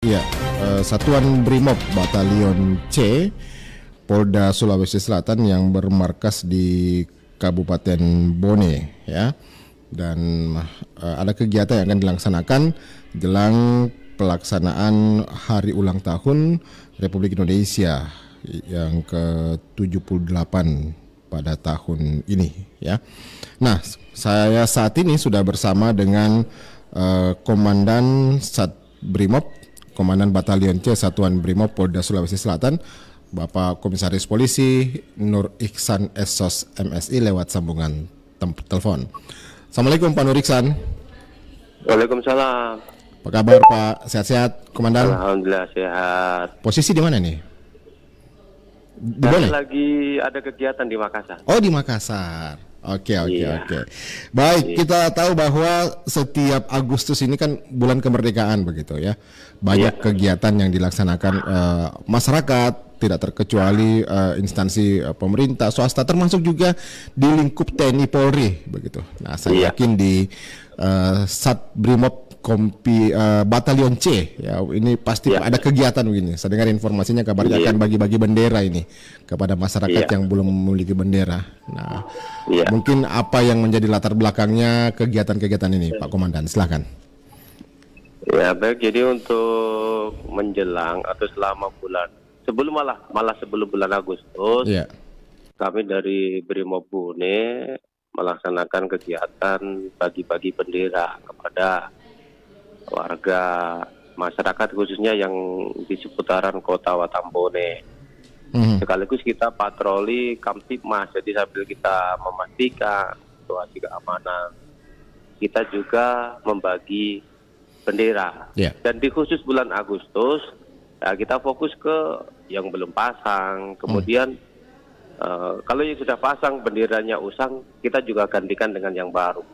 Ya, Satuan Brimob Batalion C Polda Sulawesi Selatan yang bermarkas di Kabupaten Bone ya. Dan ada kegiatan yang akan dilaksanakan jelang pelaksanaan Hari Ulang Tahun Republik Indonesia yang ke-78 pada tahun ini ya. Nah, saya saat ini sudah bersama dengan Komandan Brimob Komandan Batalion C Satuan Brimob Polda Sulawesi Selatan, Bapak Komisaris Polisi Nur Iksan Esos MSI lewat sambungan telepon. Assalamualaikum Pak Nur Iksan. Waalaikumsalam. Apa kabar Pak? Sehat-sehat Komandan? Alhamdulillah sehat. Posisi di mana nih? Di Saya mana? lagi ada kegiatan di Makassar. Oh, di Makassar. Oke. Iya. Baik, kita tahu bahwa setiap Agustus ini kan bulan kemerdekaan begitu ya. Banyak kegiatan yang dilaksanakan masyarakat, tidak terkecuali instansi pemerintah, swasta, termasuk juga di lingkup TNI Polri begitu. Nah, saya yakin di Sat Brimob Batalion C ya, ini pasti ada kegiatan begini. Saya dengar informasinya kabarnya akan bagi-bagi bendera ini kepada masyarakat yang belum memiliki bendera. Nah, mungkin apa yang menjadi latar belakangnya kegiatan-kegiatan ini, Pak Komandan? Silahkan. Ya baik, jadi untuk menjelang atau selama bulan sebelum malah sebelum bulan Agustus, kami dari Brimob Bone melaksanakan kegiatan bagi-bagi bendera kepada warga masyarakat khususnya yang di seputaran kota Watambone. Sekaligus kita patroli Kamtipmas, jadi sambil kita memastikan situasi keamanan, kita juga membagi bendera. Dan di khusus bulan Agustus, ya kita fokus ke yang belum pasang, kemudian kalau yang sudah pasang benderanya usang, kita juga gantikan dengan yang baru.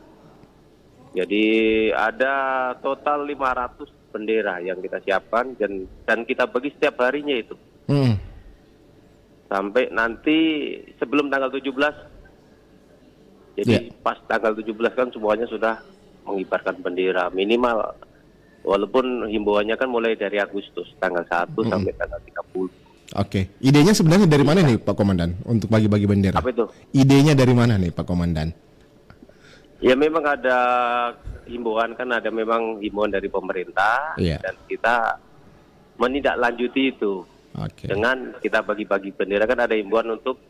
Jadi ada total 500 bendera yang kita siapkan dan kita bagi setiap harinya itu. Sampai nanti sebelum tanggal 17. Jadi pas tanggal 17 kan semuanya sudah mengibarkan bendera minimal. Walaupun himbauannya kan mulai dari Agustus tanggal 1 sampai tanggal 30. Oke. Idenya sebenarnya dari mana nih Pak Komandan untuk bagi-bagi bendera? Apa itu? Idenya dari mana nih Pak Komandan? Ya memang ada himbauan, kan ada memang himbauan dari pemerintah dan kita menindaklanjuti itu dengan kita bagi-bagi bendera. Kan ada himbauan untuk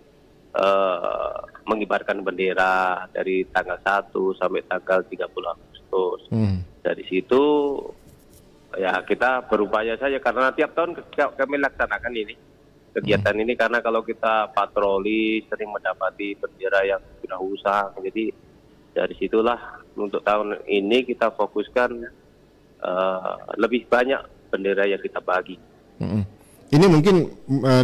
mengibarkan bendera dari tanggal 1 sampai tanggal 30 Agustus. Dari situ ya kita berupaya saja karena tiap tahun kami laksanakan ini kegiatan ini, karena kalau kita patroli sering mendapati bendera yang sudah usang. Jadi dari situlah untuk tahun ini kita fokuskan lebih banyak bendera yang kita bagi. Ini mungkin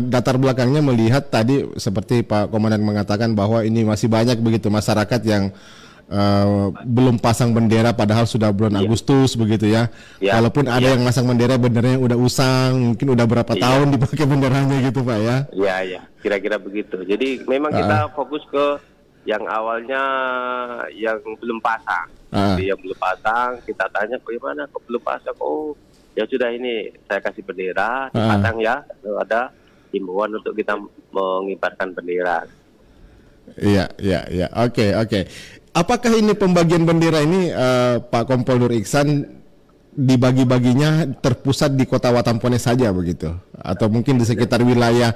datar belakangnya melihat tadi seperti Pak Komandan mengatakan bahwa ini masih banyak begitu masyarakat yang belum pasang bendera padahal sudah bulan Agustus begitu ya. Walaupun ada yang masang benderanya udah usang, mungkin udah berapa tahun dipakai benderanya gitu Pak ya. Iya, kira-kira begitu. Jadi memang kita fokus ke yang awalnya yang belum pasang. Jadi yang belum pasang kita tanya bagaimana kok belum pasang. Oh ya sudah, ini saya kasih bendera dipasang ya. Lalu ada himbauan untuk kita mengibarkan bendera. Iya. Oke. Apakah ini pembagian bendera ini Pak Kompol Nur Iksan dibagi-baginya terpusat di kota Watampone saja begitu? Atau mungkin di sekitar wilayah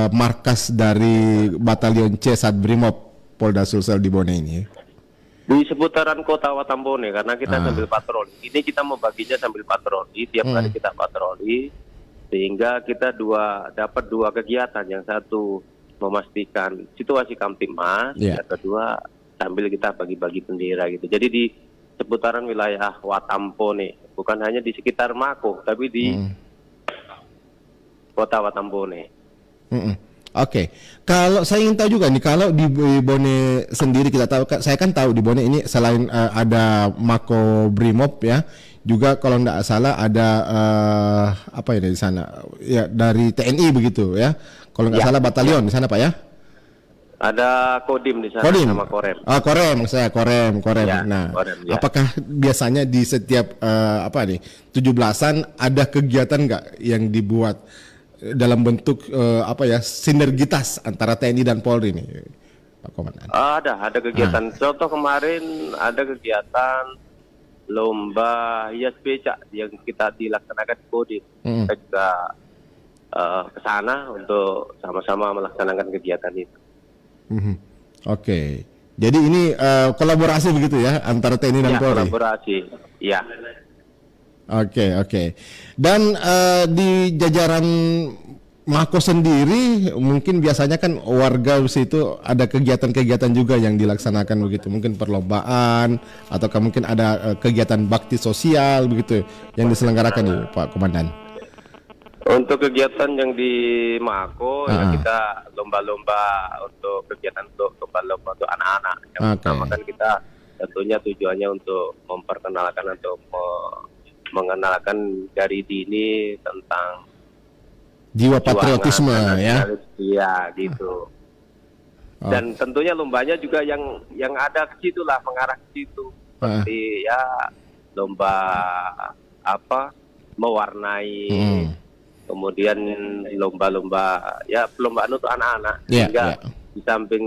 markas dari Batalion C Sat Brimob Polda Sulsel di Bone ini? Di seputaran kota Watambone, karena kita sambil patroli. Ini kita membaginya sambil patroli, tiap hari kita patroli, sehingga kita dapat dua kegiatan. Yang satu memastikan situasi Kamtipmas, yang kedua sambil kita bagi-bagi bendera gitu. Jadi di seputaran wilayah Watambone, bukan hanya di sekitar Mako, tapi di kota Watambone. Oke. Kalau saya ingin tahu juga nih, kalau di Bone sendiri kita tahu, saya kan tahu di Bone ini selain ada Mako Brimob ya, juga kalau tidak salah ada apa ya di sana ya, dari TNI begitu ya. Kalau nggak salah batalion di sana Pak ya. Ada Kodim di sana sama Korem. Oh, Korem, saya Korem. Ya, Nah, Korem, ya. apakah biasanya di setiap 17-an ada kegiatan nggak yang dibuat dalam bentuk sinergitas antara TNI dan Polri nih, Pak Komandan? Ada kegiatan. Contoh kemarin ada kegiatan lomba hias becak yang kita dilaksanakan di Kodim. Kita juga ke sana untuk sama-sama melaksanakan kegiatan itu. Oke. Jadi ini kolaborasi begitu ya antara TNI dan Polri. Kolaborasi. Ya. Oke. Dan di jajaran Mako sendiri mungkin biasanya kan warga situ ada kegiatan-kegiatan juga yang dilaksanakan begitu. Mungkin perlombaan atau mungkin ada kegiatan bakti sosial begitu yang diselenggarakan nih Pak Komandan. Untuk kegiatan yang di Mako ya kita lomba-lomba untuk kegiatan lomba-lomba untuk anak-anak. Yang pertama kan kita tentunya tujuannya untuk memperkenalkan atau mengenalkan dari dini tentang jiwa patriotisme ya. Iya gitu. Dan tentunya lombanya juga yang ada ke situ lah, mengarah ke situ. Seperti ya lomba mewarnai. Kemudian lomba-lomba ya perlombaan untuk anak-anak sehingga di samping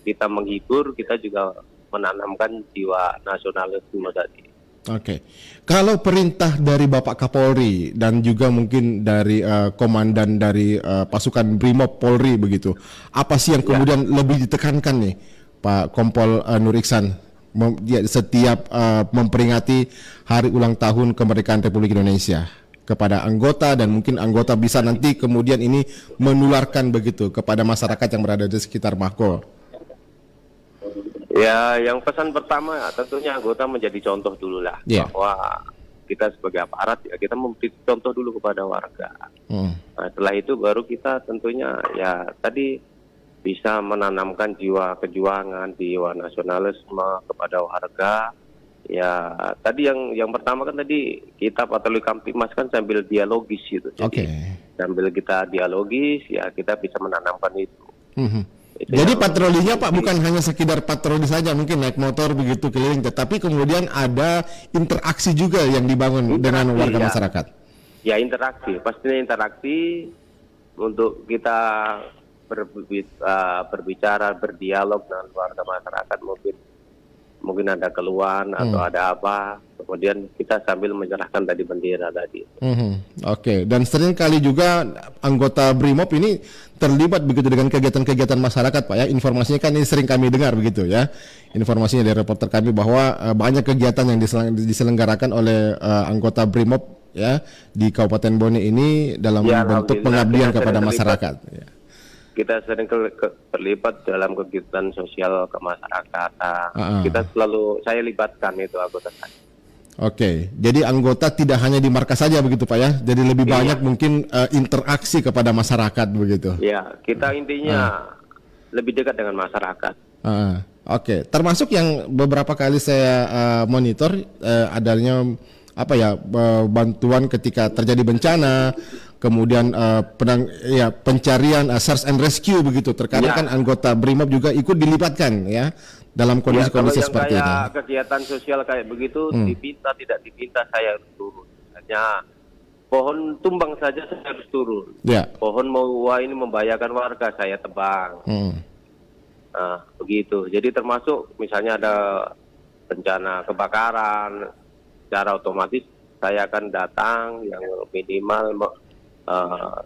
kita menghibur kita juga menanamkan jiwa nasionalisme tadi. Oke. Kalau perintah dari Bapak Kapolri dan juga mungkin dari komandan dari pasukan Brimob Polri begitu, apa sih yang kemudian lebih ditekankan nih Pak Kompol Nur Iksan setiap memperingati hari ulang tahun kemerdekaan Republik Indonesia kepada anggota, dan mungkin anggota bisa nanti kemudian ini menularkan begitu kepada masyarakat yang berada di sekitar Mako? Ya, yang pesan pertama tentunya anggota menjadi contoh dulu lah, bahwa kita sebagai aparat ya kita memberi contoh dulu kepada warga. Nah, setelah itu baru kita tentunya ya tadi bisa menanamkan jiwa kejuangan, jiwa nasionalisme kepada warga. Ya, tadi yang pertama kan tadi kita patroli Kamtibmas kan sambil dialogis gitu. Jadi sambil kita dialogis ya kita bisa menanamkan itu. Jadi patrolinya Pak bukan hanya sekedar patroli saja, mungkin naik motor begitu keliling, tetapi kemudian ada interaksi juga yang dibangun dengan warga masyarakat. Ya, interaksi, pastinya interaksi untuk kita berbicara, berdialog dengan warga masyarakat, mungkin ada keluhan atau ada apa, kemudian kita sambil menyerahkan tadi bendera tadi. Oke. Dan sering kali juga anggota Brimob ini terlibat begitu dengan kegiatan-kegiatan masyarakat Pak ya. Informasinya kan ini sering kami dengar begitu ya. Informasinya dari reporter kami bahwa banyak kegiatan yang diselenggarakan oleh anggota Brimob ya di Kabupaten Bone ini dalam bentuk pengabdian kepada masyarakat. Kita sering terlibat dalam kegiatan sosial kemasyarakatan. Saya libatkan itu anggota saya. Oke, jadi anggota tidak hanya di markas saja begitu Pak ya, jadi lebih banyak mungkin interaksi kepada masyarakat begitu. Ya, kita intinya lebih dekat dengan masyarakat. Oke, termasuk yang beberapa kali saya monitor adanya bantuan ketika terjadi bencana. Kemudian pencarian search and rescue begitu. Terkadang kan anggota Brimob juga ikut dilibatkan ya dalam kondisi-kondisi seperti ini. Kegiatan sosial kayak begitu tidak dipinta saya turun. Hanya pohon tumbang saja saya harus turun. Pohon ini membahayakan warga saya tebang. Nah, begitu. Jadi termasuk misalnya ada bencana kebakaran, secara otomatis saya akan datang yang minimal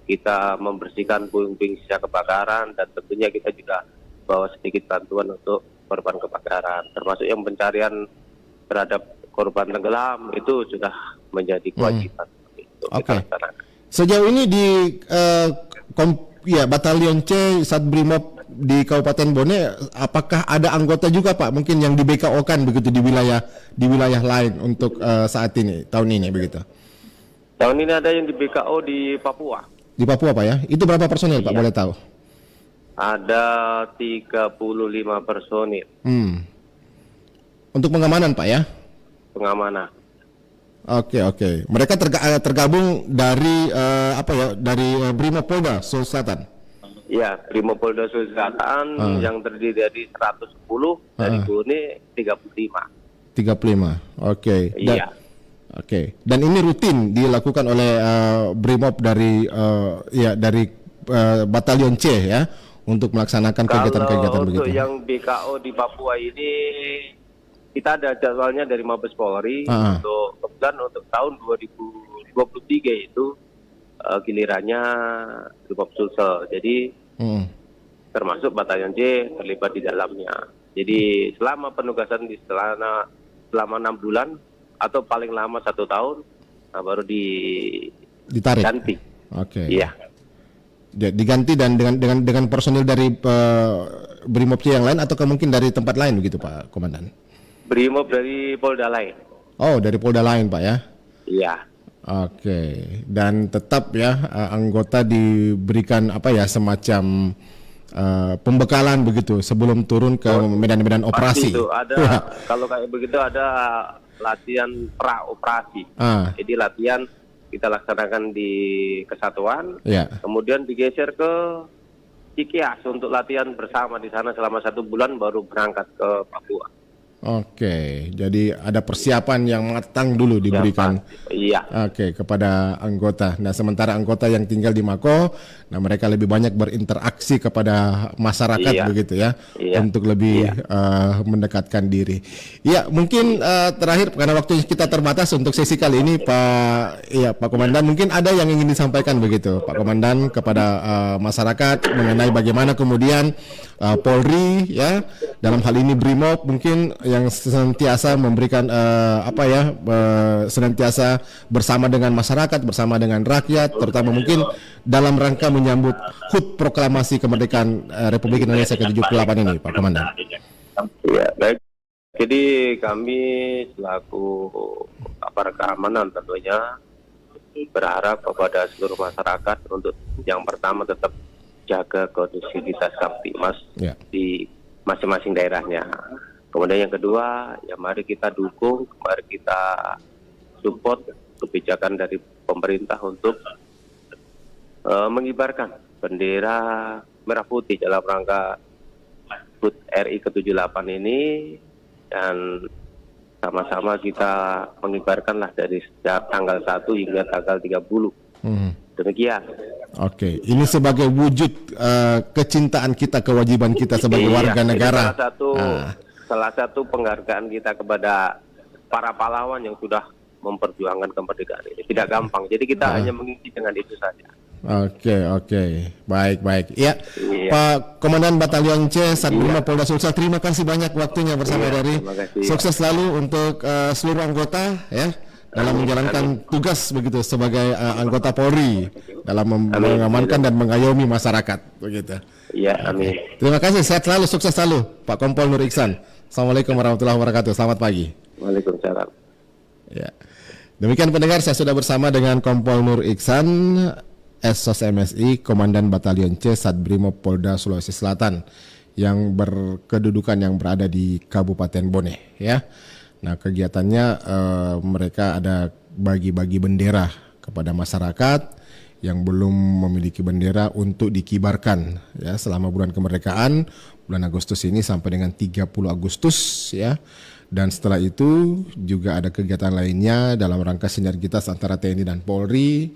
kita membersihkan puing-puing sisa kebakaran, dan tentunya kita juga bawa sedikit bantuan untuk korban kebakaran, termasuk yang pencarian terhadap korban tenggelam itu sudah menjadi kewajiban. Sejauh ini di Batalion C Sat Brimob di Kabupaten Bone, apakah ada anggota juga Pak mungkin yang di BKO-kan begitu di wilayah lain untuk saat ini, tahun ini begitu? Tahun ini ada yang di BKO di Papua. Di Papua Pak ya? Itu berapa personil Pak boleh tahu? Ada 35 personil. Untuk pengamanan Pak ya? Pengamanan. Oke. Mereka tergabung dari dari Brimob Polda Sulawesi Selatan. Ya, Brimopolda Sulawesi Selatan yang terdiri dari 110, dari Bone 35. 35, oke. Iya. Oke. Dan ini rutin dilakukan oleh Brimob dari Batalion C ya untuk melaksanakan kegiatan-kegiatan begitu. Kalau untuk yang BKO di Papua ini kita ada jadwalnya dari Mabes Polri untuk kebetulan untuk tahun 2023 itu gilirannya Brimob Sulsel. Jadi termasuk Batalion C terlibat di dalamnya. Jadi selama penugasan di selama 6 bulan atau paling lama 1 tahun, baru ditarik. Ganti. Oke. Iya. Diganti dan dengan personil dari Brimob C yang lain atau mungkin dari tempat lain begitu Pak Komandan? Brimob dari Polda lain. Oh, dari Polda lain Pak ya? Iya. Oke. Dan tetap ya anggota diberikan semacam pembekalan begitu sebelum turun ke medan-medan operasi. Itu ada kalau kayak begitu ada latihan pra-operasi. Jadi latihan kita laksanakan di kesatuan, kemudian digeser ke Cikias untuk latihan bersama di sana selama 1 bulan baru berangkat ke Papua. Oke, jadi ada persiapan yang matang dulu diberikan. Iya. Oke, kepada anggota. Nah, sementara anggota yang tinggal di Mako, nah mereka lebih banyak berinteraksi kepada masyarakat begitu ya, untuk lebih mendekatkan diri. Ya, mungkin terakhir karena waktu kita terbatas untuk sesi kali ini, Pak Komandan, mungkin ada yang ingin disampaikan begitu, Pak Komandan kepada masyarakat mengenai bagaimana kemudian Polri ya dalam hal ini Brimob mungkin yang senantiasa memberikan senantiasa bersama dengan masyarakat, bersama dengan rakyat, terutama mungkin dalam rangka menyambut HUT Proklamasi Kemerdekaan Republik Indonesia ke-78 ini, Pak Komandan. Ya, baik. Jadi kami selaku aparat keamanan tentunya berharap kepada seluruh masyarakat untuk yang pertama tetap jaga kondusivitas Kamtibmas di masing-masing daerahnya. Kemudian yang kedua, ya mari kita dukung, mari kita support kebijakan dari pemerintah untuk mengibarkan bendera merah putih dalam rangka HUT RI ke-78 ini, dan sama-sama kita mengibarkanlah dari sejak tanggal 1 hingga tanggal 30. Demikian. Oke, ini sebagai wujud kecintaan kita, kewajiban kita sebagai warga negara. Salah satu penghargaan kita kepada para pahlawan yang sudah memperjuangkan kemerdekaan ini. Tidak gampang, jadi kita hanya mengisi dengan itu saja. Oke, baik. Ya, Pak Komandan Batalion C Satbrimob Polda Sulsel, terima kasih banyak waktunya bersama RRI. Sukses selalu untuk seluruh anggota ya dalam menjalankan tugas begitu sebagai anggota Polri dalam mengamankan dan mengayomi masyarakat begitu. Iya, amin. Terima kasih, sehat selalu, sukses selalu Pak Kompol Nur Iksan. Assalamualaikum warahmatullahi wabarakatuh. Selamat pagi. Waalaikumsalam. Ya. Demikian pendengar, saya sudah bersama dengan Kompol Nur Iksan, Esos MSI, Komandan Batalion C Satbrimob Polda Sulawesi Selatan yang berkedudukan yang berada di Kabupaten Bone ya. Nah, kegiatannya mereka ada bagi-bagi bendera kepada masyarakat yang belum memiliki bendera untuk dikibarkan ya selama bulan kemerdekaan bulan Agustus ini sampai dengan 30 Agustus ya. Dan setelah itu juga ada kegiatan lainnya dalam rangka sinergitas antara TNI dan Polri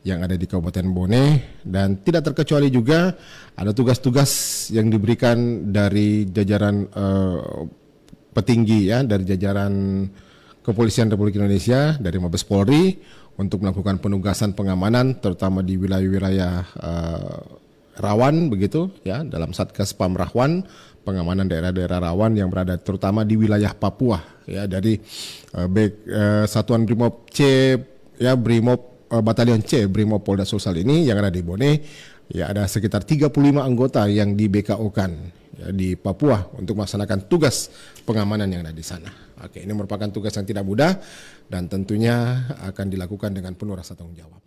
yang ada di Kabupaten Bone, dan tidak terkecuali juga ada tugas-tugas yang diberikan dari jajaran petinggi ya, dari jajaran Kepolisian Republik Indonesia, dari Mabes Polri untuk melakukan penugasan pengamanan terutama di wilayah-wilayah rawan begitu ya, dalam Satgas Pamrahwan, pengamanan daerah-daerah rawan yang berada terutama di wilayah Papua ya, dari Satuan Brimob C ya, Brimob Batalion C Brimob Polda Sulsel ini yang ada di Bone ya, ada sekitar 35 anggota yang di BKO-kan ya, di Papua untuk melaksanakan tugas pengamanan yang ada di sana. Oke, ini merupakan tugas yang tidak mudah dan tentunya akan dilakukan dengan penuh rasa tanggung jawab.